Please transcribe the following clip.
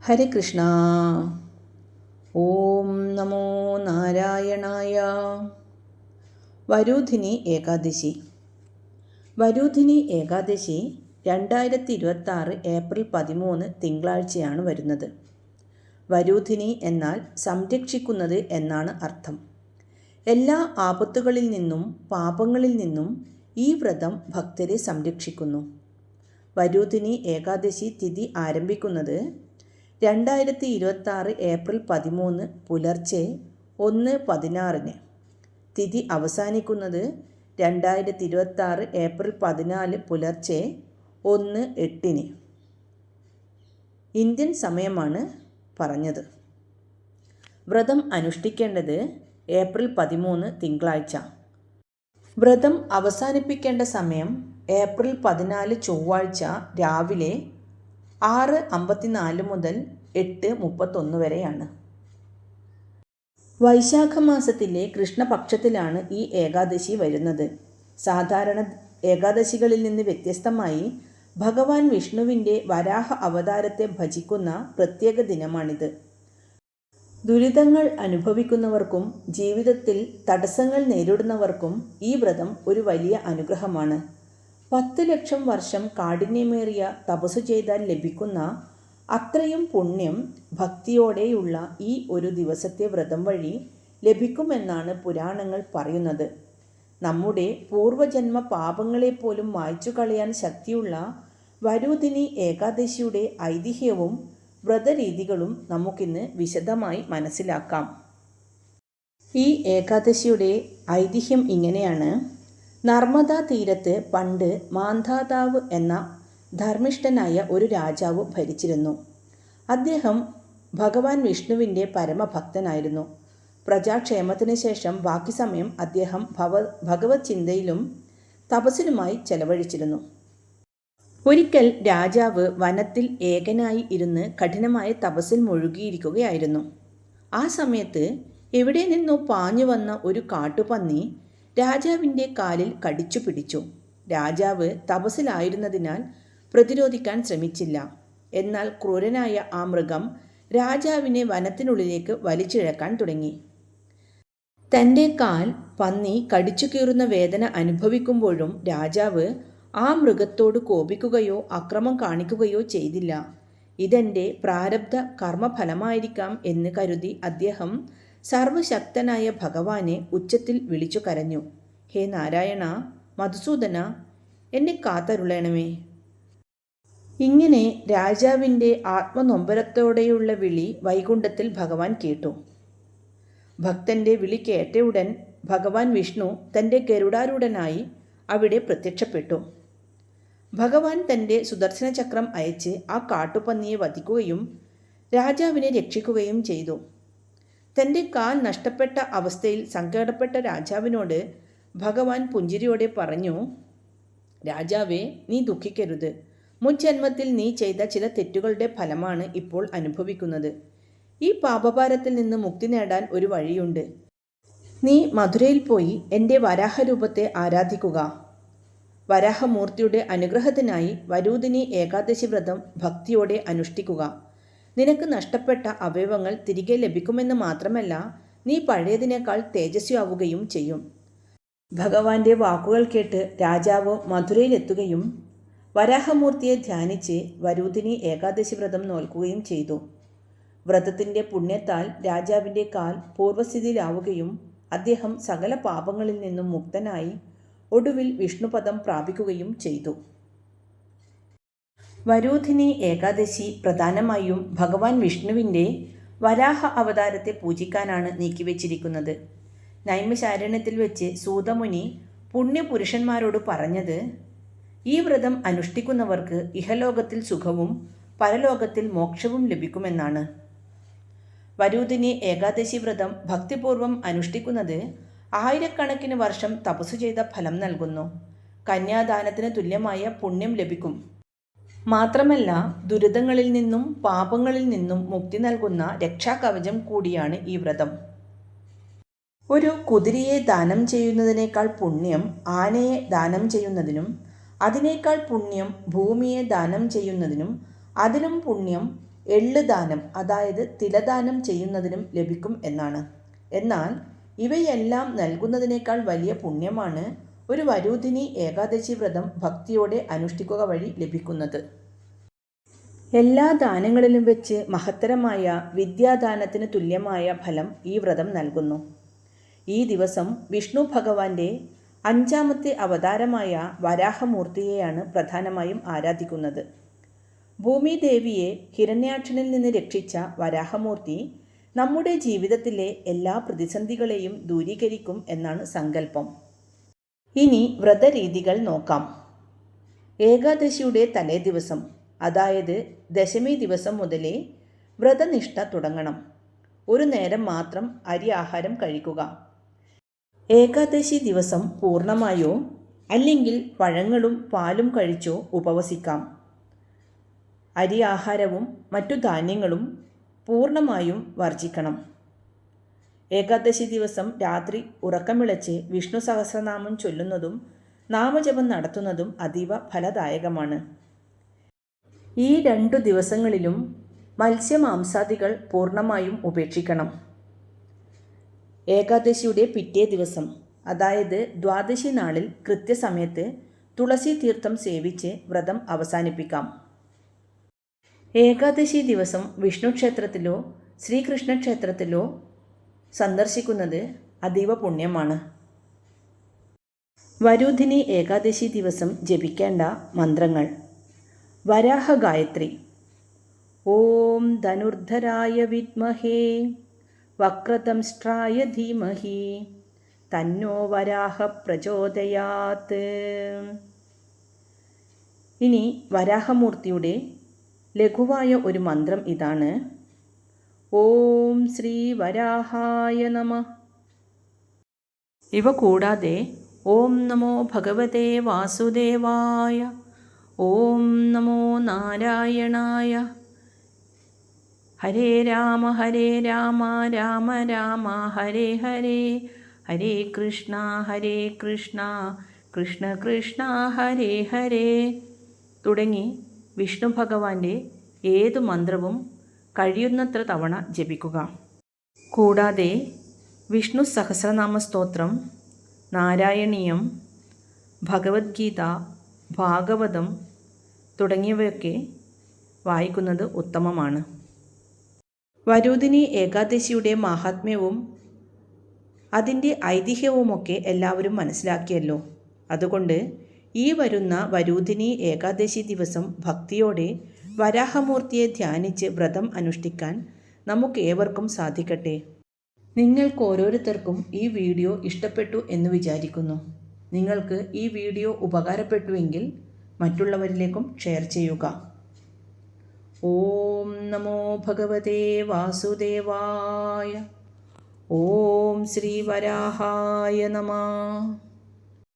ഹരേ കൃഷ്ണ. ഓം നമോ നാരായണായ. വരൂധിനി ഏകാദശി. വരൂധിനി ഏകാദശി 2026 ഏപ്രിൽ 13 തിങ്കളാഴ്ചയാണ് വരുന്നത്. വരൂധിനി എന്നാൽ സംരക്ഷിക്കുന്നത് എന്നാണ് അർത്ഥം. എല്ലാ ആപത്തുകളിൽ നിന്നും പാപങ്ങളിൽ നിന്നും ഈ വ്രതം ഭക്തരെ സംരക്ഷിക്കുന്നു. വരൂധിനി ഏകാദശി തിഥി ആരംഭിക്കുന്നത് 2026 ഏപ്രിൽ 13 പുലർച്ചെ 1:16. തിഥി അവസാനിക്കുന്നത് 2026 ഏപ്രിൽ 14 പുലർച്ചെ 1:08. ഇന്ത്യൻ സമയമാണ് പറഞ്ഞത്. വ്രതം അനുഷ്ഠിക്കേണ്ടത് ഏപ്രിൽ 13 തിങ്കളാഴ്ച. വ്രതം അവസാനിപ്പിക്കേണ്ട സമയം ഏപ്രിൽ 14 ചൊവ്വാഴ്ച രാവിലെ 6:54 മുതൽ 8:31 വരെയാണ്. വൈശാഖ മാസത്തിലെ കൃഷ്ണപക്ഷത്തിലാണ് ഈ ഏകാദശി വരുന്നത്. സാധാരണ ഏകാദശികളിൽ നിന്ന് വ്യത്യസ്തമായി ഭഗവാൻ വിഷ്ണുവിൻ്റെ വരാഹ അവതാരത്തെ ഭജിക്കുന്ന പ്രത്യേക ദിനമാണിത്. ദുരിതങ്ങൾ അനുഭവിക്കുന്നവർക്കും ജീവിതത്തിൽ തടസ്സങ്ങൾ നേരിടുന്നവർക്കും ഈ വ്രതം ഒരു വലിയ അനുഗ്രഹമാണ്. 10 ലക്ഷം വർഷം കാഠിന്യമേറിയ തപസ്സു ചെയ്താൽ ലഭിക്കുന്ന അത്രയും പുണ്യം ഭക്തിയോടെയുള്ള ഈ ഒരു ദിവസത്തെ വ്രതം വഴി ലഭിക്കുമെന്നാണ് പുരാണങ്ങൾ പറയുന്നത്. നമ്മുടെ പൂർവജന്മ പാപങ്ങളെപ്പോലും മായ്ച്ചു കളയാൻ ശക്തിയുള്ള വരൂധിനി ഏകാദശിയുടെ ഐതിഹ്യവും വ്രതരീതികളും നമുക്കിന്ന് വിശദമായി മനസ്സിലാക്കാം. ഈ ഏകാദശിയുടെ ഐതിഹ്യം ഇങ്ങനെയാണ്. നർമ്മദാ തീരത്ത് പണ്ട് മാന്ധാതാവ് എന്ന ധർമ്മിഷ്ഠനായ ഒരു രാജാവ് ഭരിച്ചിരുന്നു. അദ്ദേഹം ഭഗവാൻ വിഷ്ണുവിൻ്റെ പരമഭക്തനായിരുന്നു. പ്രജാക്ഷേമത്തിന് ശേഷം ബാക്കി സമയം അദ്ദേഹം ഭഗവത് ചിന്തയിലും തപസ്സിലുമായി ചെലവഴിച്ചിരുന്നു. ഒരിക്കൽ രാജാവ് വനത്തിൽ ഏകനായി ഇരുന്ന് കഠിനമായ തപസ്സിൽ മുഴുകിയിരിക്കുകയായിരുന്നു. ആ സമയത്ത് എവിടെ നിന്നോ പാഞ്ഞു വന്ന ഒരു കാട്ടുപന്നി രാജാവിൻ്റെ കാലിൽ കടിച്ചു പിടിച്ചു. രാജാവ് തപസ്സിലായിരുന്നതിനാൽ പ്രതിരോധിക്കാൻ ശ്രമിച്ചില്ല. എന്നാൽ ക്രൂരനായ ആ മൃഗം രാജാവിനെ വനത്തിനുള്ളിലേക്ക് വലിച്ചിഴക്കാൻ തുടങ്ങി. തൻ്റെ കാൽ പന്നി കടിച്ചു കീറുന്ന വേദന അനുഭവിക്കുമ്പോഴും രാജാവ് ആ മൃഗത്തോട് കോപിക്കുകയോ അക്രമം കാണിക്കുകയോ ചെയ്തില്ല. ഇതെൻ്റെ പ്രാരബ്ധ കർമ്മഫലമായിരിക്കാം എന്ന് കരുതി അദ്ദേഹം സർവശക്തനായ ഭഗവാനെ ഉച്ചത്തിൽ വിളിച്ചു കരഞ്ഞു. ഹേ നാരായണ, മധുസൂദന, എന്നെ കാത്തരുളണമേ. ഇങ്ങനെ രാജാവിൻ്റെ ആത്മനൊമ്പരത്തോടെയുള്ള വിളി വൈകുണ്ഠത്തിൽ ഭഗവാൻ കേട്ടു. ഭക്തൻ്റെ വിളി കേട്ടയുടൻ ഭഗവാൻ വിഷ്ണു തൻ്റെ ഗരുഡാരൂഢനായി അവിടെ പ്രത്യക്ഷപ്പെട്ടു. ഭഗവാൻ തൻ്റെ സുദർശന ചക്രം അയച്ച് ആ കാട്ടുപന്നിയെ വധിക്കുകയും രാജാവിനെ രക്ഷിക്കുകയും ചെയ്തു. തൻ്റെ കാൽ നഷ്ടപ്പെട്ട അവസ്ഥയിൽ സങ്കടപ്പെട്ട രാജാവിനോട് ഭഗവാൻ പുഞ്ചിരിയോടെ പറഞ്ഞു, രാജാവേ, നീ ദുഃഖിക്കരുത്. മുൻജന്മത്തിൽ നീ ചെയ്ത ചില തെറ്റുകളുടെ ഫലമാണ് ഇപ്പോൾ അനുഭവിക്കുന്നത്. ഈ പാപഭാരത്തിൽ നിന്ന് മുക്തി നേടാൻ ഒരു വഴിയുണ്ട്. നീ മധുരയിൽ പോയി എൻ്റെ വരാഹരൂപത്തെ ആരാധിക്കുക. വരാഹമൂർത്തിയുടെ അനുഗ്രഹത്തിനായി വരൂധിനി ഏകാദശി വ്രതം ഭക്തിയോടെ അനുഷ്ഠിക്കുക. നിനക്ക് നഷ്ടപ്പെട്ട അവയവങ്ങൾ തിരികെ ലഭിക്കുമെന്ന് മാത്രമല്ല, നീ പഴയതിനേക്കാൾ തേജസ്വിയാവുകയും ചെയ്യും. ഭഗവാന്റെ വാക്കുകൾ കേട്ട് രാജാവ് മധുരയിലെത്തുകയും വരാഹമൂർത്തിയെ ധ്യാനിച്ച് വരൂധിനി ഏകാദശി വ്രതം നോൽക്കുകയും ചെയ്തു. വ്രതത്തിൻ്റെ പുണ്യത്താൽ രാജാവിൻ്റെ കാൽ പൂർവ്വസ്ഥിതിയിലാവുകയും അദ്ദേഹം സകല പാപങ്ങളിൽ നിന്നും മുക്തനായി ഒടുവിൽ വിഷ്ണുപദം പ്രാപിക്കുകയും ചെയ്തു. വരൂധിനി ഏകാദശി പ്രധാനമായും ഭഗവാൻ വിഷ്ണുവിൻ്റെ വരാഹ അവതാരത്തെ പൂജിക്കാനാണ് നീക്കിവെച്ചിരിക്കുന്നത്. നൈമിശാരണ്യത്തിൽ വെച്ച് സൂതമുനി പുണ്യപുരുഷന്മാരോട് പറഞ്ഞത്, ഈ വ്രതം അനുഷ്ഠിക്കുന്നവർക്ക് ഇഹലോകത്തിൽ സുഖവും പരലോകത്തിൽ മോക്ഷവും ലഭിക്കുമെന്നാണ്. വരൂധിനി ഏകാദശി വ്രതം ഭക്തിപൂർവം അനുഷ്ഠിക്കുന്നത് ആയിരക്കണക്കിന് വർഷം തപസ്സു ചെയ്ത ഫലം നൽകുന്നു. കന്യാദാനത്തിന് തുല്യമായ പുണ്യം ലഭിക്കും. മാത്രമല്ല, ദുരിതങ്ങളിൽ നിന്നും പാപങ്ങളിൽ നിന്നും മുക്തി നൽകുന്ന രക്ഷാകവചം കൂടിയാണ് ഈ വ്രതം. ഒരു കുതിരയെ ദാനം ചെയ്യുന്നതിനേക്കാൾ പുണ്യം ആനയെ ദാനം ചെയ്യുന്നതിനും, അതിനേക്കാൾ പുണ്യം ഭൂമിയെ ദാനം ചെയ്യുന്നതിനും, അതിലും പുണ്യം എള്ള് ദാനം അതായത് തിലദാനം ചെയ്യുന്നതിനും ലഭിക്കും എന്നാണ്. എന്നാൽ ഇവയെല്ലാം നൽകുന്നതിനേക്കാൾ വലിയ പുണ്യമാണ് ഒരു വരൂധിനി ഏകാദശി വ്രതം ഭക്തിയോടെ അനുഷ്ഠിക്കുക വഴി ലഭിക്കുന്നത്. എല്ലാ ദാനങ്ങളിലും വെച്ച് മഹത്തരമായ വിദ്യാദാനത്തിന് തുല്യമായ ഫലം ഈ വ്രതം നൽകുന്നു. ഈ ദിവസം വിഷ്ണു ഭഗവാന്റെ 5ാമത്തെ അവതാരമായ വരാഹമൂർത്തിയെയാണ് പ്രധാനമായും ആരാധിക്കുന്നത്. ഭൂമിദേവിയെ ഹിരണ്യാക്ഷനിൽ നിന്ന് രക്ഷിച്ച വരാഹമൂർത്തി നമ്മുടെ ജീവിതത്തിലെ എല്ലാ പ്രതിസന്ധികളെയും ദൂരീകരിക്കും എന്നാണ് സങ്കല്പം. ഇനി വ്രതരീതികൾ നോക്കാം. ഏകാദശിയുടെ തലേ ദിവസം അതായത് ദശമി ദിവസം മുതലേ വ്രതനിഷ്ഠ തുടങ്ങണം. ഒരു നേരം മാത്രം അരി ആഹാരം കഴിക്കുക. ഏകാദശി ദിവസം പൂർണ്ണമായോ അല്ലെങ്കിൽ പഴങ്ങളും പാലും കഴിച്ചോ ഉപവസിക്കാം. അരി ആഹാരവും മറ്റു ധാന്യങ്ങളും പൂർണ്ണമായും വർജിക്കണം. ഏകാദശി ദിവസം രാത്രി ഉറക്കമിളച്ച് വിഷ്ണു സഹസ്രനാമം ചൊല്ലുന്നതും നാമജപം നടത്തുന്നതും അതീവ ഫലദായകമാണ്. ഈ 2 ദിവസങ്ങളിലും മത്സ്യമാംസാദികൾ പൂർണ്ണമായും ഉപേക്ഷിക്കണം. ഏകാദശിയുടെ പിറ്റേ ദിവസം അതായത് ദ്വാദശി നാളിൽ കൃത്യസമയത്ത് തുളസി തീർത്ഥം സേവിച്ച് വ്രതം അവസാനിപ്പിക്കാം. ഏകാദശി ദിവസം വിഷ്ണു ക്ഷേത്രത്തിലോ ശ്രീകൃഷ്ണ ക്ഷേത്രത്തിലോ സന്ദർശിക്കുന്നത് അതീവ പുണ്യമാണ്. വരൂധിനി ഏകാദശി ദിവസം ജപിക്കേണ്ട മന്ത്രങ്ങൾ: വരാഹ ഗായത്രി. ഓം ധനുർധരായ വിദ്മഹേ വക്രതംഷ്ട്രായ ധീമഹി തന്നോ വരാഹ പ്രചോദയാത്. ഇനി വരാഹമൂർത്തിയുടെ ലഘുവായ ഒരു മന്ത്രം ഇതാണ്: ഓം ശ്രീ വരാഹായ നമഃ. ഇവ കൂടാതെ ഓം നമോ ഭഗവതേ വാസുദേവായ, ഓം നമോ നാരായണായ, ഹരേ രാമ രാമ രാമ ഹരേ ഹരേ, ഹരേ കൃഷ്ണ കൃഷ്ണ കൃഷ്ണ ഹരേ ഹരേ തുടങ്ങി വിഷ്ണു ഭഗവാന്റെ ഏതു മന്ത്രവും കഴിയുന്നത്ര തവണ ജപിക്കുക. കൂടാതെ വിഷ്ണു സഹസ്രനാമ സ്തോത്രം, നാരായണീയം, ഭഗവത്ഗീത, ഭാഗവതം തുടങ്ങിയവയൊക്കെ വായിക്കുന്നത് ഉത്തമമാണ്. വരൂധിനി ഏകാദശിയുടെ മാഹാത്മ്യവും അതിൻ്റെ ഐതിഹ്യവുമൊക്കെ എല്ലാവരും മനസ്സിലാക്കിയല്ലോ. അതുകൊണ്ട് ഈ വരുന്ന വരൂധിനി ഏകാദശി ദിവസം ഭക്തിയോടെ വരാഹമൂർത്തിയെ ധ്യാനിച്ച് വ്രതം അനുഷ്ഠിക്കാൻ നമുക്കേവർക്കും സാധിക്കട്ടെ. നിങ്ങൾക്ക് ഓരോരുത്തർക്കും ഈ വീഡിയോ ഇഷ്ടപ്പെട്ടു എന്ന് വിചാരിക്കുന്നു. നിങ്ങൾക്ക് ഈ വീഡിയോ ഉപകാരപ്പെട്ടുവെങ്കിൽ മറ്റുള്ളവരിലേക്കും ഷെയർ ചെയ്യുക. ഓം നമോ ഭഗവതേ വാസുദേവായ. ഓം ശ്രീ വരാഹായ നമഃ.